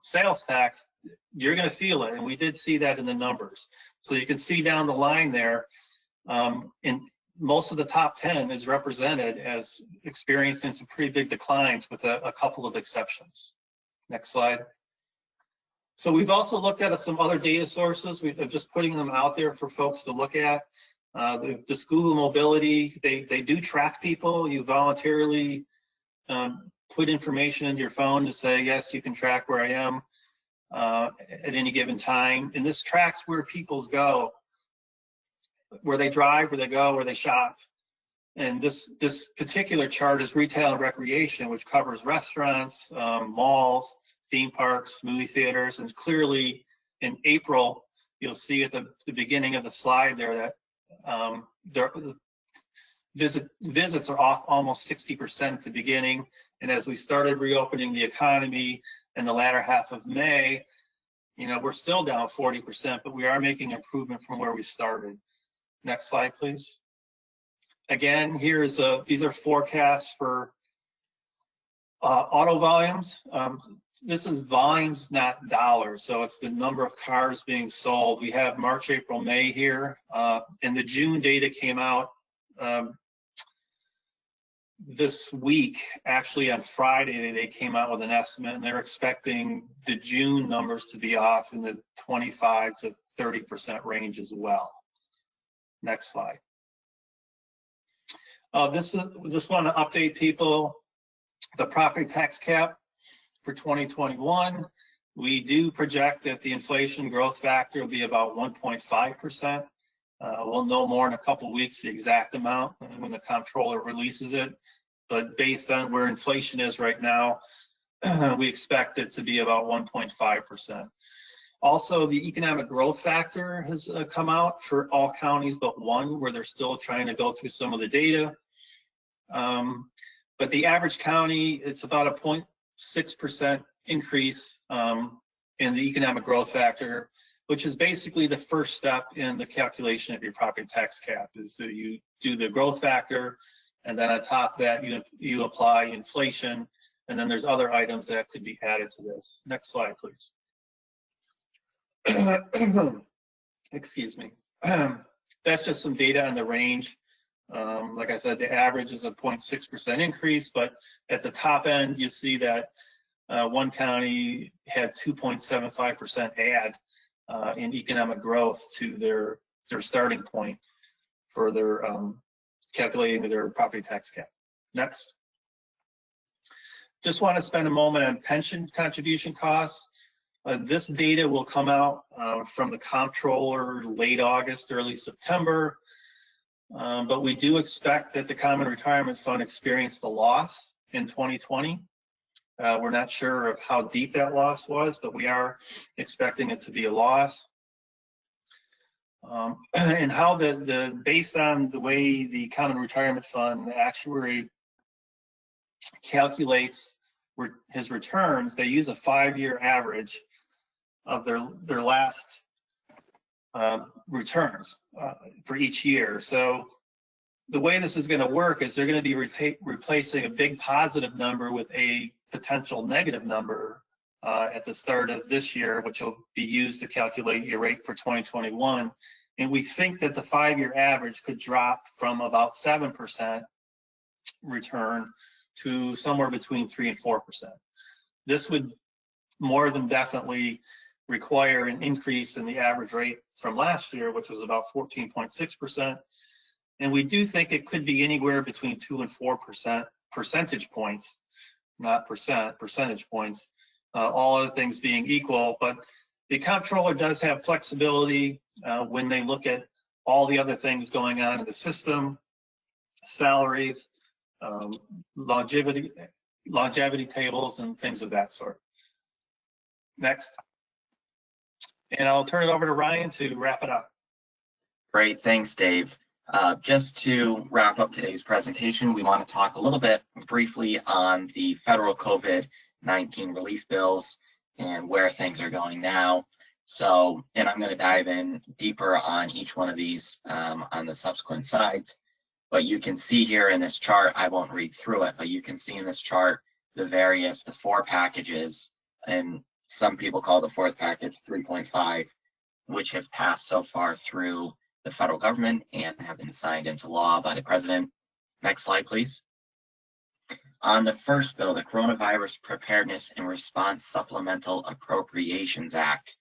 sales tax, you're going to feel it. And we did see that in the numbers. So you can see down the line there, in most of the top 10 is represented as experiencing some pretty big declines with a couple of exceptions. Next slide. So we've also looked at some other data sources. We're just putting them out there for folks to look at. This Google Mobility, they do track people. You voluntarily put information into your phone to say, yes, you can track where I am at any given time. And this tracks where people go, where they drive, where they go, where they shop. And this particular chart is retail and recreation, which covers restaurants, malls, theme parks, movie theaters, and clearly in April, you'll see at the beginning of the slide there that the visits are off almost 60% at the beginning, and as we started reopening the economy in the latter half of May, we're still down 40%, but we are making improvement from where we started. Next slide, please. Again, these are forecasts for auto volumes. This is volumes, not dollars, so it's the number of cars being sold. We have March, April, May here, and the June data came out this week. Actually, on Friday, they came out with an estimate, and they're expecting the June numbers to be off in the 25 to 30% range as well. Next slide. Just want to update people. The property tax cap for 2021, we do project that the inflation growth factor will be about 1.5%. We'll know more in a couple of weeks the exact amount when the comptroller releases it. But based on where inflation is right now, we expect it to be about 1.5%. Also, the economic growth factor has come out for all counties but one, where they're still trying to go through some of the data. But the average county, it's about a 0.6% increase in the economic growth factor, which is basically the first step in the calculation of your property tax cap. Is so you do the growth factor, and then on top of that, you apply inflation, and then there's other items that could be added to this. Next slide, please. Excuse me. That's just some data on the range. Like I said, the average is a 0.6% increase, but at the top end, you see that one county had 2.75% add in economic growth to their starting point for their calculating their property tax cap. Next. Just want to spend a moment on pension contribution costs. This data will come out from the comptroller late August, early September, but we do expect that the Common Retirement Fund experienced a loss in 2020. We're not sure of how deep that loss was, but we are expecting it to be a loss. And how based on the way the Common Retirement Fund, the actuary calculates his returns, they use a 5-year average of their last returns for each year. So the way this is going to work is they're going to be replacing a big positive number with a potential negative number at the start of this year, which will be used to calculate your rate for 2021. And we think that the 5-year average could drop from about 7% return to somewhere between 3 and 4%. This would more than definitely require an increase in the average rate from last year, which was about 14.6%. And we do think it could be anywhere between 2 and 4% percentage points, not percentage points, all other things being equal. But the comptroller does have flexibility when they look at all the other things going on in the system, salaries, longevity tables, and things of that sort. Next. And I'll turn it over to Ryan to wrap it up. Great, thanks, Dave. Just to wrap up today's presentation, we want to talk a little bit briefly on the federal COVID-19 relief bills and where things are going now. So, and I'm going to dive in deeper on each one of these on the subsequent slides. But you can see here in this chart, I won't read through it, but you can see in this chart the 4 packages, and some people call the 4th package 3.5, which have passed so far through the federal government and have been signed into law by the president. Next slide, please. On the first bill, the Coronavirus Preparedness and Response Supplemental Appropriations Act,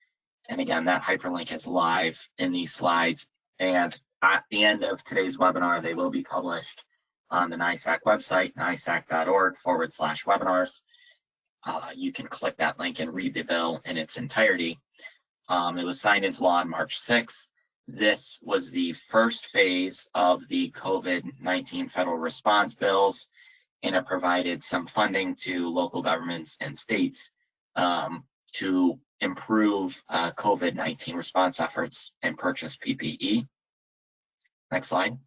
and again, that hyperlink is live in these slides, and at the end of today's webinar, they will be published on the NYSAC website, nysac.org/webinars. You can click that link and read the bill in its entirety. It was signed into law on March 6th. This was the first phase of the COVID-19 federal response bills, and it provided some funding to local governments and states to improve COVID-19 response efforts and purchase PPE. Next slide.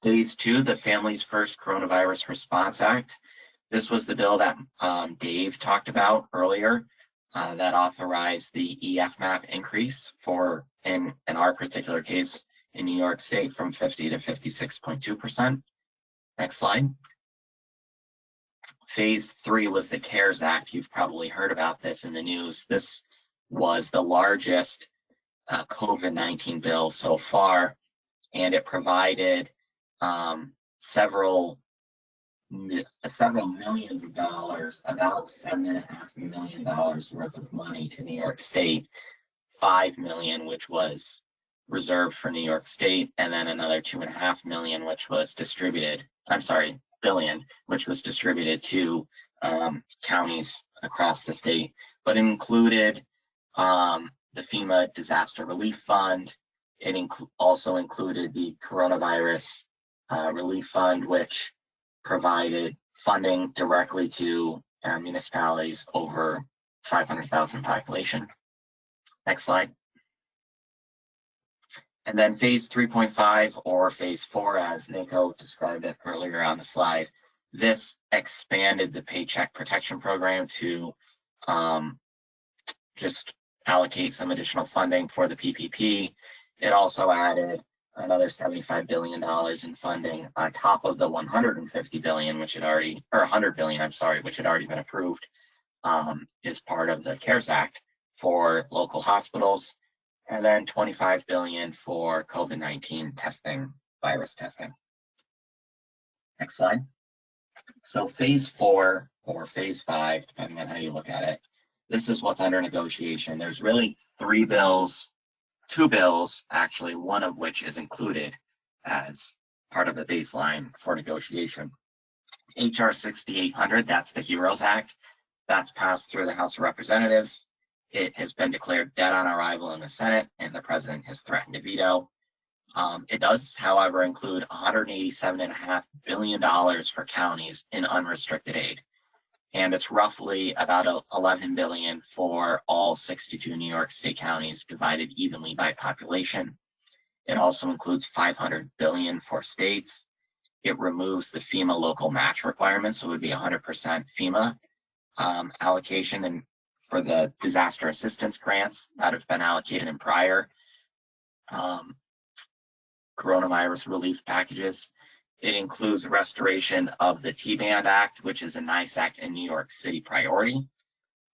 Phase 2, the Families First Coronavirus Response Act. This was the bill that Dave talked about earlier that authorized the EFMAP increase for, in our particular case, in New York State from 50 to 56.2%. Next slide. Phase 3 was the CARES Act. You've probably heard about this in the news. This was the largest COVID-19 bill so far, and it provided several millions of dollars, about $7.5 million worth of money to New York State, $5 million which was reserved for New York State, and then another $2.5 million which was distributed, billion, which was distributed to counties across the state, but it included the FEMA Disaster Relief Fund. It also included the Coronavirus Relief Fund, which provided funding directly to municipalities over 500,000 population. Next slide. And then phase 3.5, or phase 4, as Nico described it earlier on the slide, this expanded the Paycheck protection program to just allocate some additional funding for the PPP. It also added another $75 billion in funding on top of the $150 billion, which had already, or $100 billion, which had already been approved, is part of the CARES Act for local hospitals, and then $25 billion for COVID-19 testing, virus testing. Next slide. So phase 4 or phase 5, depending on how you look at it, this is what's under negotiation. There's really 3 bills, 2 bills, actually, one of which is included as part of the baseline for negotiation. HR 6800, that's the HEROES Act. That's passed through the House of Representatives. It has been declared dead on arrival in the Senate, and the president has threatened to veto. It does, however, include $187.5 billion for counties in unrestricted aid. And it's roughly about $11 billion for all 62 New York State counties divided evenly by population. It also includes $500 billion for states. It removes the FEMA local match requirement, so it would be 100% FEMA allocation, and for the disaster assistance grants that have been allocated in prior coronavirus relief packages. It includes restoration of the T-Band Act, which is a NYSAC and New York City priority.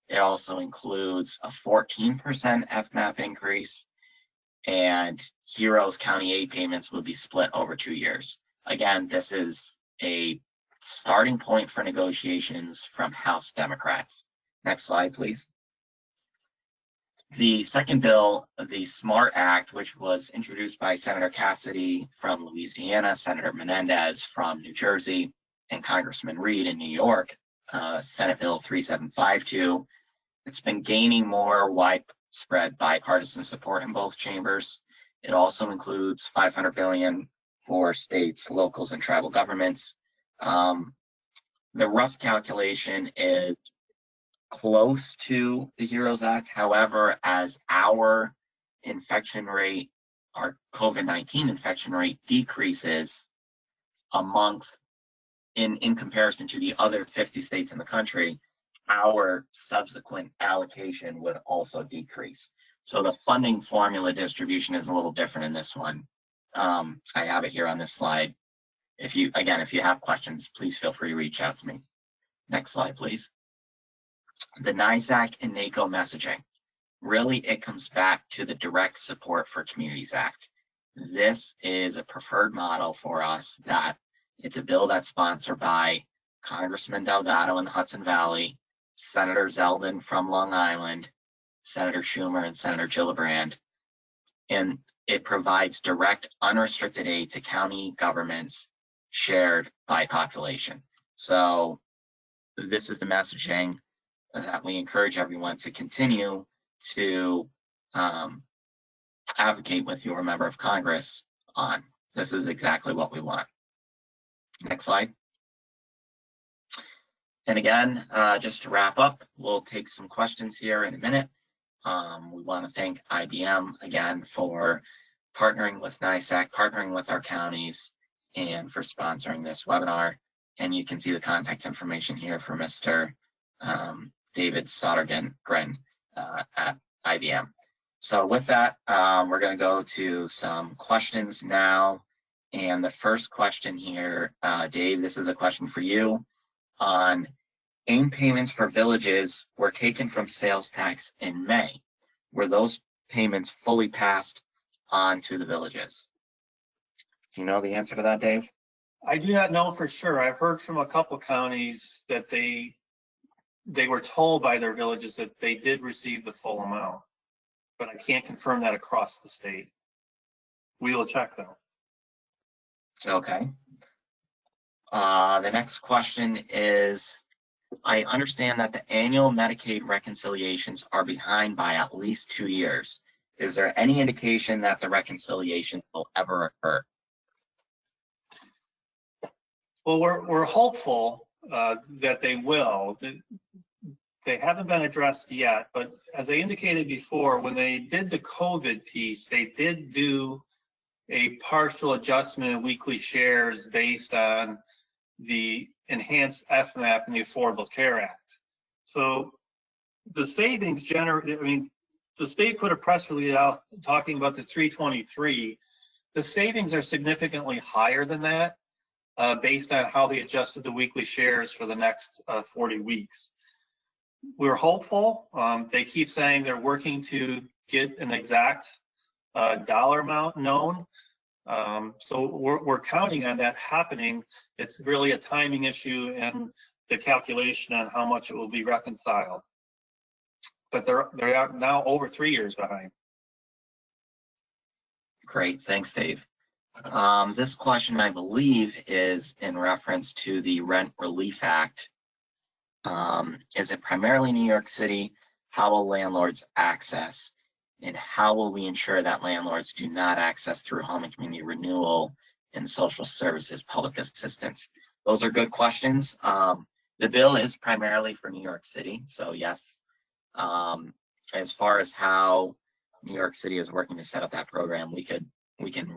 It also includes a 14% FMAP increase, and HEROES County aid payments will be split over 2 years. Again, this is a starting point for negotiations from House Democrats. Next slide, please. The second bill, the SMART Act, which was introduced by Senator Cassidy from Louisiana, Senator Menendez from New Jersey, and Congressman Reed in New York, Senate Bill 3752. It's been gaining more widespread bipartisan support in both chambers. It also includes $500 billion for states, locals, and tribal governments. The rough calculation is close to the HEROES Act. However, as our infection rate, our COVID-19 infection rate decreases amongst, in comparison to the other 50 states in the country, our subsequent allocation would also decrease. So the funding formula distribution is a little different in this one. I have it here on this slide. If you have questions, please feel free to reach out to me. Next slide, please. The NYSAC and NACO messaging. Really, it comes back to the Direct Support for Communities Act. This is a preferred model for us. That it's a bill that's sponsored by Congressman Delgado in the Hudson Valley, Senator Zeldin from Long Island, Senator Schumer, and Senator Gillibrand. And it provides direct, unrestricted aid to county governments shared by population. So this is the messaging that we encourage everyone to continue to advocate with your member of Congress on. This is exactly what we want. Next slide. And again, just to wrap up, we'll take some questions here in a minute. We want to thank IBM again for partnering with NYSAC, partnering with our counties, and for sponsoring this webinar. And you can see the contact information here for Mr. David Sodergren at IBM. So with that, we're going to go to some questions now. And the first question here, Dave, this is a question for you on AIM payments for villages were taken from sales tax in May. Were those payments fully passed on to the villages? Do you know the answer to that, Dave? I do not know for sure. I've heard from a couple counties that they were told by their villages that they did receive the full amount, but I can't confirm that across the state. We will check though. Okay. The next question is, I understand that the annual Medicaid reconciliations are behind by at least 2 years. Is there any indication that the reconciliation will ever occur? Well, we're hopeful that they will. They haven't been addressed yet, but as I indicated before, when they did the COVID piece, they did do a partial adjustment of weekly shares based on the enhanced FMAP and the Affordable Care Act. So the savings the state put a press release out talking about the 323. The savings are significantly higher than that based on how they adjusted the weekly shares for the next 40 weeks. We're hopeful. They keep saying they're working to get an exact dollar amount known. So we're counting on that happening. It's really a timing issue and the calculation on how much it will be reconciled. But they are now over 3 years behind. Great, thanks, Dave. This question, I believe, is in reference to the Rent Relief Act Is it primarily New York City? How will landlords access? And how will we ensure that landlords do not access through home and community renewal and social services public assistance? Those are good questions. The bill is primarily for New York City, so yes. As far as how New York City is working to set up that program, we can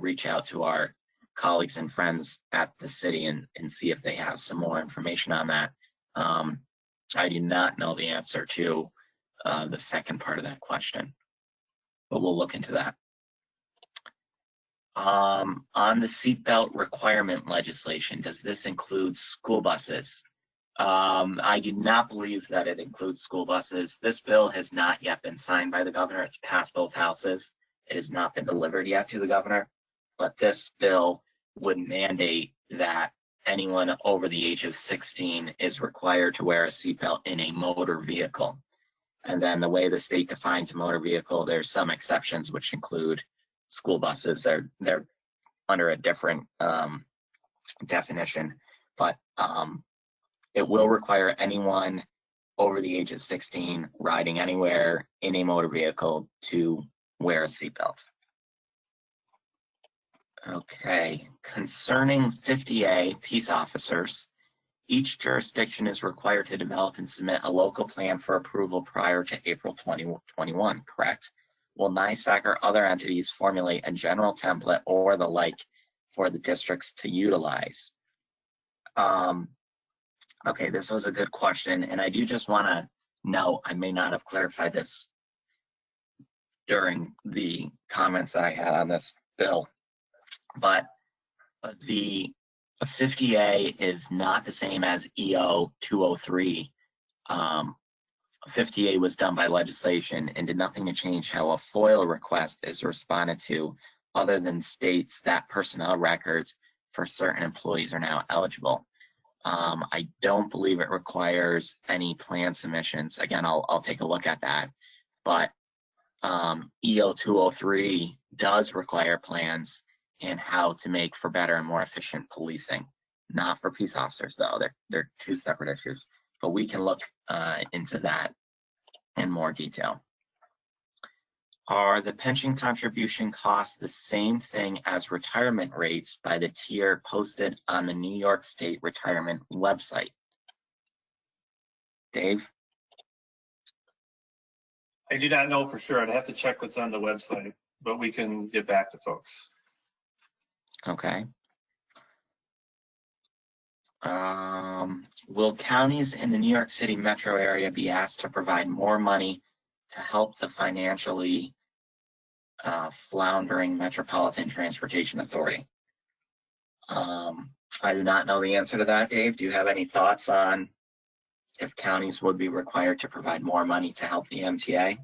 reach out to our colleagues and friends at the city and see if they have some more information on that. I do not know the answer to the second part of that question, but we'll look into that. On the seatbelt requirement legislation, does this include school buses? I do not believe that it includes school buses. This bill has not yet been signed by the governor. It's passed both houses. It has not been delivered yet to the governor, but this bill would mandate that anyone over the age of 16 is required to wear a seatbelt in a motor vehicle. And then the way the state defines a motor vehicle, there's some exceptions which include school buses. They're under a different definition, but it will require anyone over the age of 16 riding anywhere in a motor vehicle to wear a seatbelt. Okay, concerning 50A peace officers, each jurisdiction is required to develop and submit a local plan for approval prior to April 2021, correct? Will NYSAC or other entities formulate a general template or the like for the districts to utilize? Okay, this was a good question, and I do just want to note, I may not have clarified this during the comments I had on this bill, but the 50A is not the same as EO 203. 50A was done by legislation and did nothing to change how a FOIL request is responded to, other than states that personnel records for certain employees are now eligible. I don't believe it requires any plan submissions. Again, I'll take a look at that. But EO 203 does require plans and how to make for better and more efficient policing. Not for peace officers, though. They're two separate issues. But we can look into that in more detail. Are the pension contribution costs the same thing as retirement rates by the tier posted on the New York State retirement website? Dave? I do not know for sure. I'd have to check what's on the website, but we can get back to folks. Okay. Will counties in the New York City metro area be asked to provide more money to help the financially floundering Metropolitan Transportation Authority? I do not know the answer to that, Dave. Do you have any thoughts on if counties would be required to provide more money to help the MTA?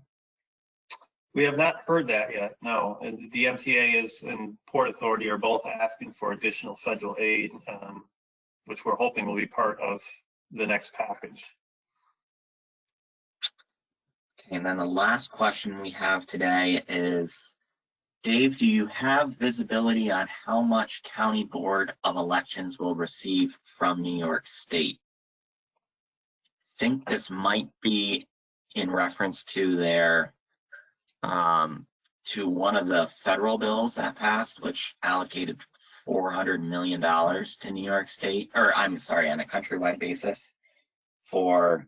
We have not heard that yet, no. And the MTA and Port Authority are both asking for additional federal aid, which we're hoping will be part of the next package. Okay, and then the last question we have today is, Dave, do you have visibility on how much County Board of Elections will receive from New York State? I think this might be in reference to their to one of the federal bills that passed, which allocated $400 million to New York State, or I'm sorry, on a countrywide basis for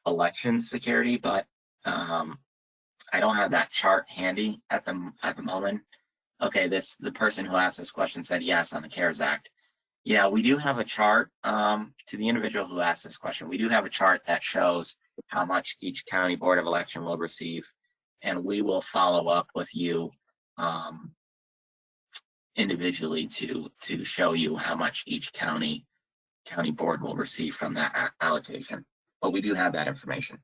election security, but I don't have that chart handy at the moment. Okay, the person who asked this question said yes on the CARES Act. Yeah, we do have a chart. To the individual who asked this question, we do have a chart that shows how much each county board of election will receive, and we will follow up with you individually to show you how much each county board will receive from that allocation. But we do have that information.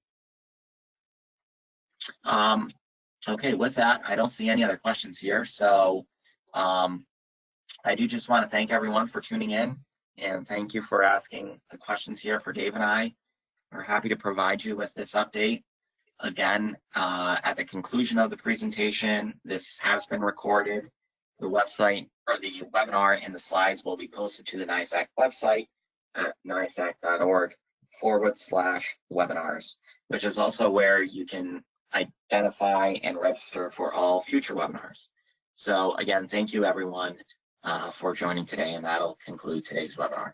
Okay, with that, I don't see any other questions here. So I do just want to thank everyone for tuning in, and thank you for asking the questions here for Dave and I. We're happy to provide you with this update. Again, at the conclusion of the presentation, this has been recorded. The website or the webinar and the slides will be posted to the NYSAC website at nysac.org. www.nsacc.org/webinars, which is also where you can identify and register for all future webinars. So again, thank you everyone for joining today, and that'll conclude today's webinar.